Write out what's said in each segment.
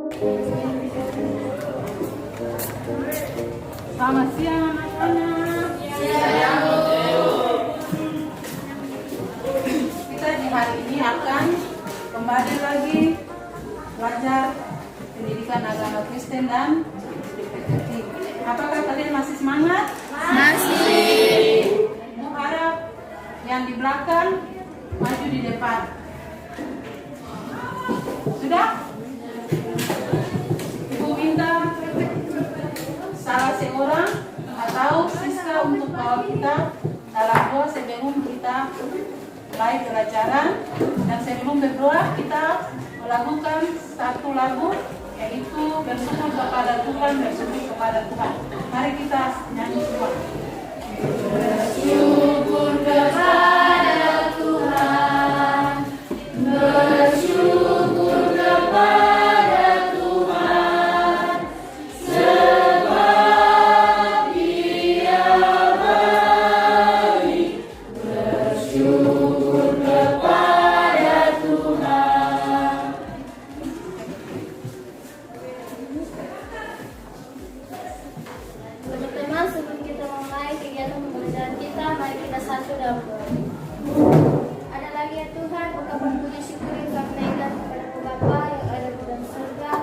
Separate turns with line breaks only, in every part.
Selamat siang anak-anak.
Siang, Bu.
Kita di hari ini akan kembali lagi belajar pendidikan agama Kristen dan PPKT. Apakah kalian masih semangat?
Masih.
Ibu harap yang di belakang maju di depan. Sudah? Ibu minta salah seorang atau Siska untuk bawa kita dalam doa sebelum kita mulai pelajaran, dan sebelum berdoa kita melakukan satu lagu, yaitu bersyukur kepada Tuhan, bersyukur kepada Tuhan. Mari kita nyanyi semua.
Bersyukur kepada Tuhan, bersyukur kepada Tuhan, sebab Dia baik. Bersyukur kepada Tuhan.
Teman-teman, sebelum kita mulai kegiatan pembelajaran kita, mari kita satu dalam doa. Ada lagi ya Tuhan, ungkapan puji syukur yang kami naikkan kepada Bapa yang ada di dalam surga.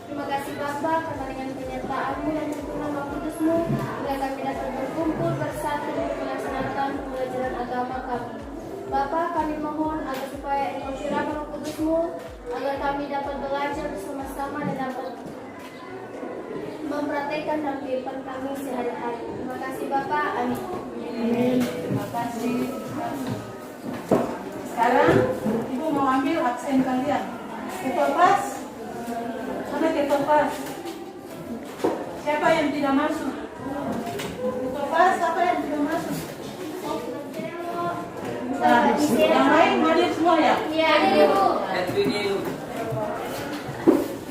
Terima kasih Bapa, karena dengan penyertaan-Mu dan tuntunan Roh Kudus-Mu, hingga kami dapat berkumpul bersatu untuk melaksanakan pembelajaran agama kami. Bapa, kami mohon agar supaya Engkau curahkan Roh Kudus-Mu, agar kami dapat belajar bersama-sama dan dapat mempraktekkan dalam kehidupan kami sehari-hari. Terima kasih Bapak. Amin.
Terima kasih. Sekarang Ibu mau ambil absen kalian. Ketua pas? Mana ketua pas? Siapa yang tidak masuk? Ketua pas, siapa yang tidak masuk? Nah, yang lain hadir semua ya?
Iya, Ibu.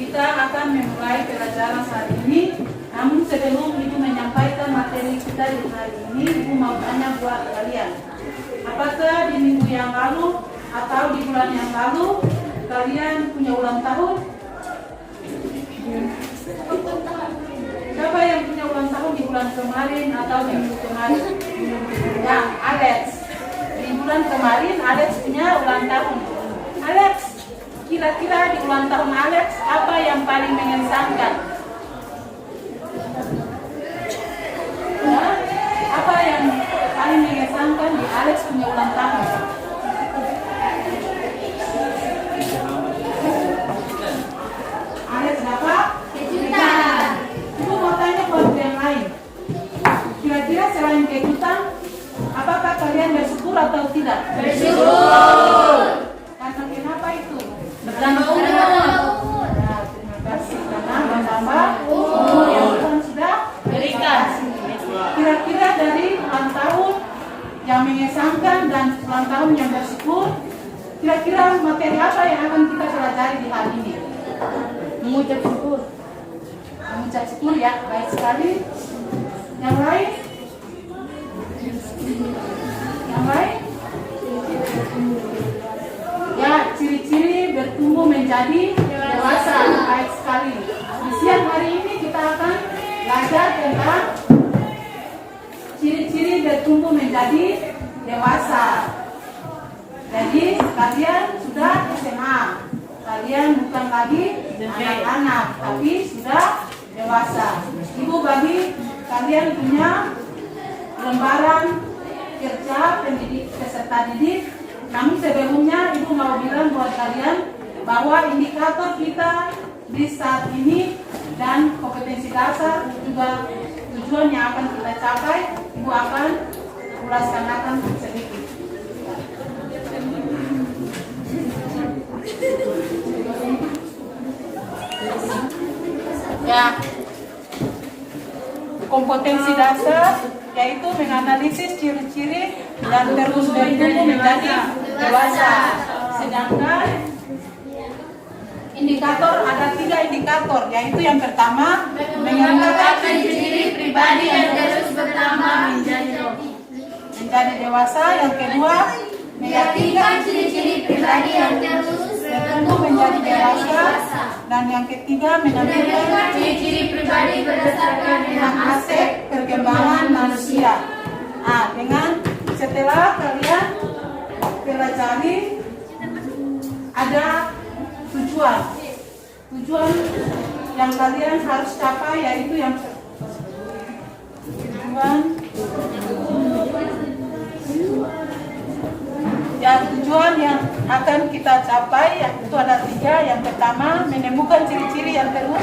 Kita akan memulai pelajaran hari ini. Namun sebelum Ibu menyampaikan materi kita di hari ini, Ibu mau tanya buat kalian. Apakah di minggu yang lalu atau di bulan yang lalu kalian punya ulang tahun? Siapa yang punya ulang tahun di bulan kemarin atau di minggu kemarin? Ya, Alex. Di bulan kemarin Alex punya ulang tahun. Alex, kira-kira di ulang tahun Alex apa yang paling mengesankan? Ya, apa yang paling mengesankan di Alex punya ulang tahun? Alex dapat kejutan. Ibu mau tanya buat yang lain. Kira-kira selain kejutan, apakah kalian bersyukur atau tidak?
Bersyukur.
Karena kenapa itu?
Bertambah umur.
Ya, terima kasih karena bertambah umur yang Tuhan sudah
Berikan.
Kira-kira dari ulang tahun yang mengesankan dan ulang tahun yang bersyukur, kira-kira materi apa yang akan kita pelajari di hari ini?
Mengucap syukur.
Mengucap syukur ya, baik sekali. Yang lain? Yang lain? Ya, ciri-ciri bertumbuh menjadi dewasa, baik sekali. Di siang hari ini kita akan belajar tentang ciri-ciri bertumbuh menjadi dewasa. Jadi kalian sudah SMA, kalian bukan lagi anak-anak, tapi sudah dewasa. Ibu bagi kalian punya lembaran kerja peserta didik. Namun sebelumnya Ibu mau bilang buat kalian bahwa indikator kita di saat ini dan kompetensi dasar juga tujuan yang akan kita capai, Ibu akan ulaskan sedikit. Ya, kompetensi dasar yaitu menganalisis ciri-ciri dan terus bertumbuh menjadi dewasa. Sedangkan indikator ada 3 indikator, yaitu yang pertama
Mengembangkan ciri pribadi yang terus bertambah
menjadi dewasa, yang kedua
meyakinkan ciri-ciri pribadi yang terus
bertumbuh menjadi dewasa, Dan yang ketiga, menampilkan
ciri-ciri pribadi berdasarkan 6 aspek
perkembangan manusia. Nah, setelah kalian pelajari, ada tujuan yang kalian harus capai, yaitu tujuan yang akan kita capai itu ada 3. Yang pertama, menemukan ciri-ciri yang terus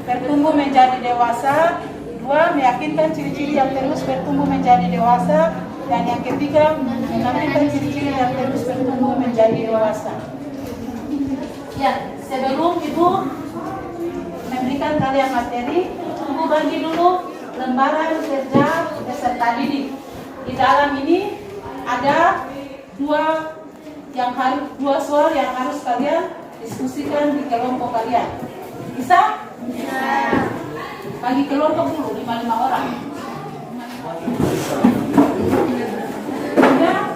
bertumbuh menjadi dewasa. 2, meyakinkan ciri-ciri yang terus bertumbuh menjadi dewasa. Dan yang ketiga, menampilkan ciri-ciri yang terus bertumbuh menjadi dewasa. Ya, sebelum Ibu memberikan kalian materi, Ibu bagi dulu lembaran kerja peserta didik. Di dalam ini ada dua soal yang harus kalian diskusikan di kelompok kalian. Bisa? Bisa. Bagi kelompok dulu 5 orang. Ya.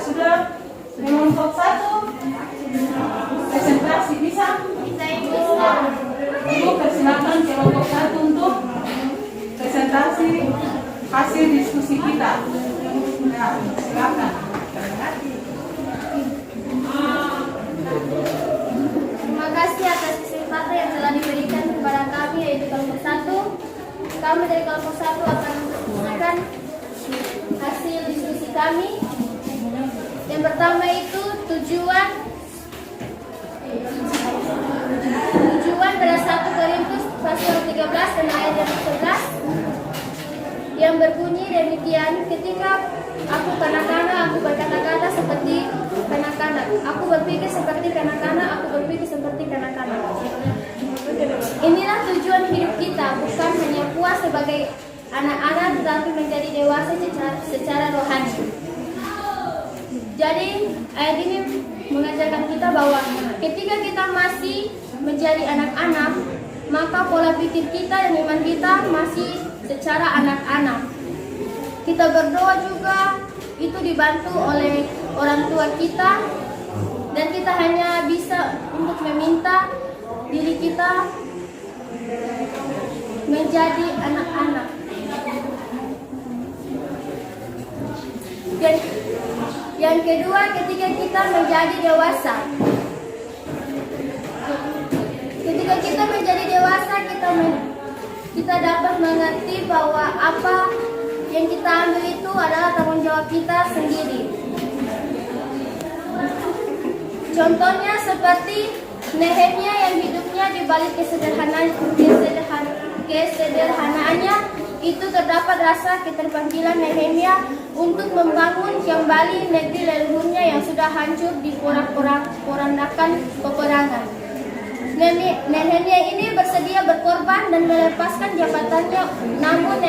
Sudah. Kelompok 1 presentasi bisa? Ibu persilakan kelompok 1 untuk presentasi hasil diskusi kita. Nah, silakan.
Terima kasih atas kesempatan yang telah diberikan kepada kami, yaitu kelompok 1. Kami dari kelompok 1 akan menyampaikan hasil diskusi kami. Yang pertama itu tujuan pada 1 Korintus pasal 13 dan ayat yang 11 yang berbunyi demikian, ketika aku kanak-kanak, aku berkata-kata seperti kanak-kanak, aku berpikir seperti kanak-kanak, aku berpikir seperti kanak-kanak. Inilah tujuan hidup kita, bukan hanya puas sebagai anak-anak, tetapi menjadi dewasa secara rohani. Jadi ayat ini mengajarkan kita bahwa ketika kita masih menjadi anak-anak, maka pola pikir kita dan iman kita masih secara anak-anak. Kita berdoa juga itu dibantu oleh orang tua kita, dan kita hanya bisa untuk meminta diri kita menjadi anak-anak. Dan yang kedua, ketika kita menjadi dewasa. Ketika kita menjadi dewasa, kita dapat mengerti bahwa apa yang kita ambil itu adalah tanggung jawab kita sendiri. Contohnya seperti Nehemia yang hidupnya di balik kesederhanaannya, itu terdapat rasa keterpanggilan Nehemia untuk membangun kembali negeri leluhurnya yang sudah hancur di porak-porandakan peperangan. Nehemia ini bersedia berkorban dan melepaskan jabatannya, namun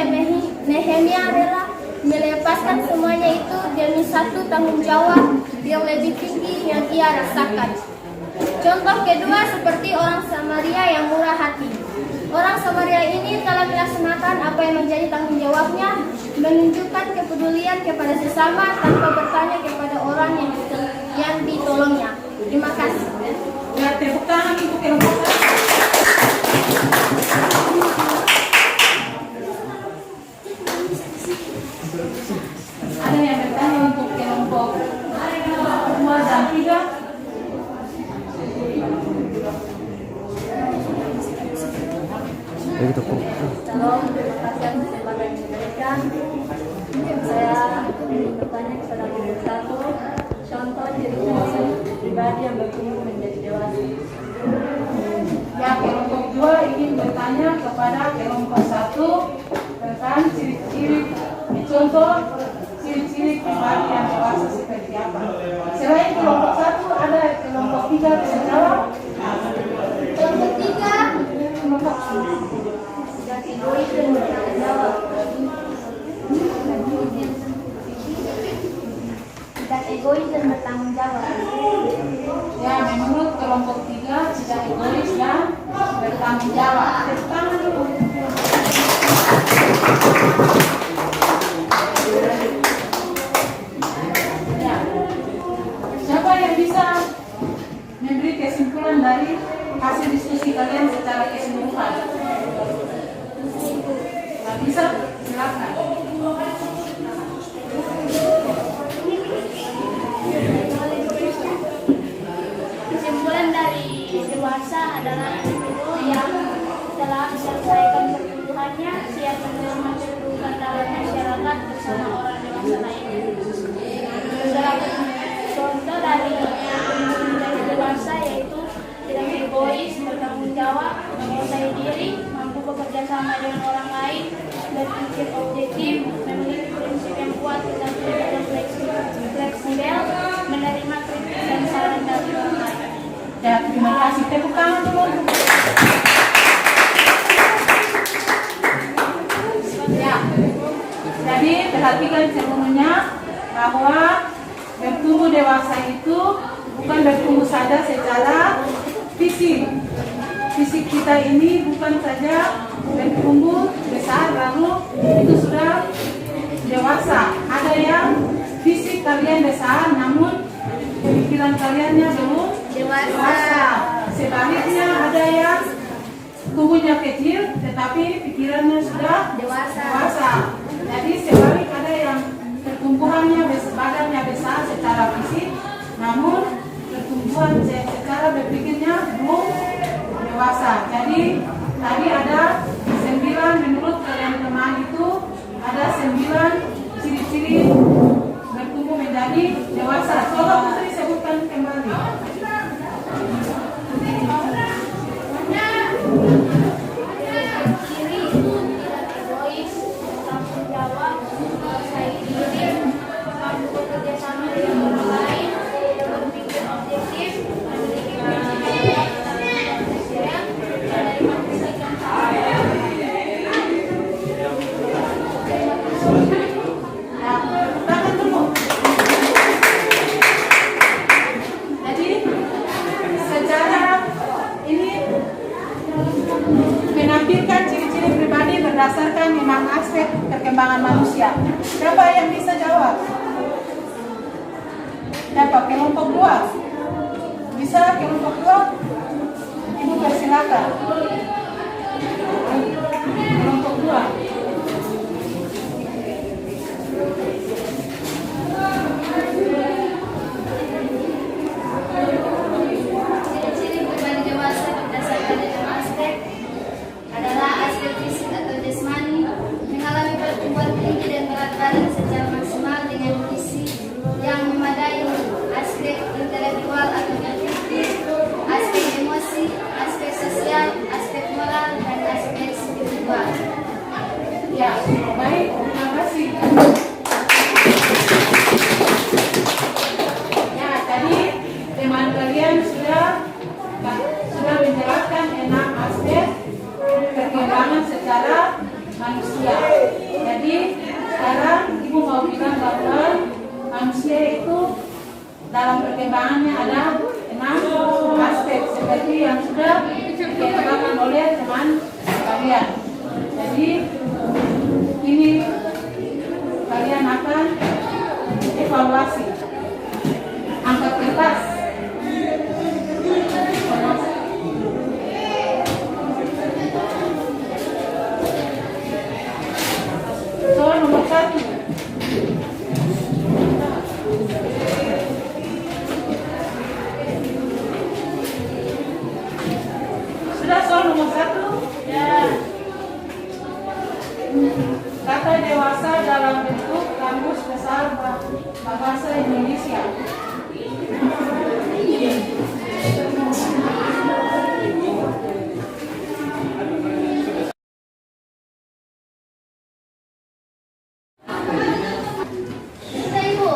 Nehemia rela melepaskan semuanya itu demi satu tanggung jawab yang lebih tinggi yang ia rasakan. Contoh kedua seperti orang Samaria yang murah hati. Orang Samaria ini telah melaksanakan apa yang menjadi tanggung jawabnya, menunjukkan kepedulian kepada sesama tanpa bertanya kepada orang yang ditolongnya. Terima kasih.
Ya, tepuk tangan untuk kelompok. Ada yang bertanya untuk kelompok 2 dan 3?
Salam, terima kasih atas kesempatan yang diberikan. Saya ingin bertanya kepada kelompok 1, contoh ciri-ciri pribadi yang bertumbuh menjadi dewasa.
Ya, kelompok 2 ingin bertanya kepada kelompok 1 tentang ciri-ciri, contoh ciri-ciri pribadi yang dewasa seperti apa. Selain kelompok 1, ada kelompok 3 bisa jawab.
Kelompok 3,
Kelompok
tidak egois dan bertanggung jawab.
Ya, menurut kelompok 3 tidak egois dan bertanggung jawab. Tepuk tangan dulu. Ya. Siapa yang bisa memberi kesimpulan dari hasil diskusi kalian secara keseluruhan? Nah, bisa? Silakan.
Kesimpulan dari dewasa adalah individu yang telah menyelesaikan pertumbuhannya, siap menerima kedudukan dalam masyarakat bersama orang dewasa lainnya. Salah satu contoh dari dewasa yaitu tidak egois, bertanggung jawab, menguasai diri, mampu bekerja sama dengan orang lain, berpikir objektif, memiliki prinsip yang kuat tentang dan fleksibel, menerima kritik dan saran dari orang lain.
Ya, terima kasih. Tepuk tangan dulu. Ya, jadi perhatikan semuanya bahwa bertumbuh dewasa itu bukan bertumbuh saja secara fisik. Fisik kita ini bukan saja bertumbuh besar lalu itu sudah dewasa. Ada yang fisik kalian besar namun pikiran kaliannya belum dewasa. Sebaliknya ada yang tubuhnya kecil tetapi pikirannya sudah dewasa. Jadi sebalik ada yang pertumbuhannya badannya besar secara fisik namun pertumbuhan secara berpikirnya belum dewasa. Jadi tadi ada 9 menurut kalian teman itu ada 9 ciri-ciri bertumbuh menjadi dewasa. Coba Putri sebutkan kembali.
Ciri tidak egois, bertanggung jawab, menguasai diri, mampu bekerja sama dengan orang lain, berpikir objektif, memiliki prinsip yang menerima kritik dan saran.
Tangan dulu. Jadi secara ini menampilkan ciri-ciri pribadi berdasarkan 5 aspek perkembangan manusia. Siapa yang bisa jawab? Siapa? Kelompok 2. Bisa kelompok 2? Ibu persilakan. Kelompok 2.
Ciri-ciri pribadi dewasa berdasarkan 5 aspek adalah aspek fisik atau jasmani, mengalami pertumbuhan tinggi dan berat badan secara maksimal dengan visi yang memadai, aspek intelektual atau kreatif, aspek emosi, aspek sosial, aspek moral, dan aspek spiritual.
Ya, baik. Terima kasih. Ya, tadi teman kalian sudah menjelaskan 6 aspek perkembangan secara manusia. Jadi sekarang Ibu mau bilang bahwa manusia itu dalam perkembangannya ada 6 aspek seperti yang sudah dikatakan oleh teman kalian. Jadi ini kalian akan evaluasi. Angkat kertas. Soal nomor 1. Sudah soal nomor 1? Ya. Kata dewasa dalam bentuk kamus besar bahasa Indonesia.
Bisa Ibu?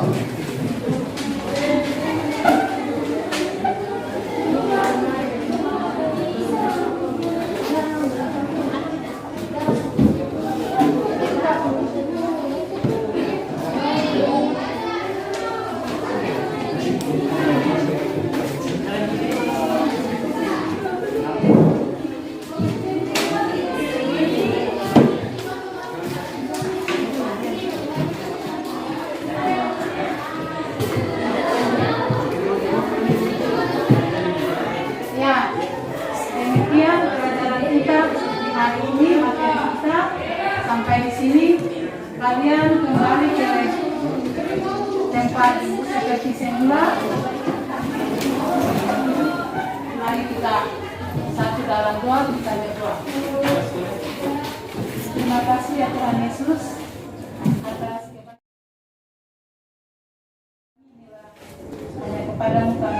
kalian kembali ke tempat seperti semula. Mari kita satu dalam doa, kita berdoa. Terima kasih ya Tuhan Yesus atas hanya kepadamu kami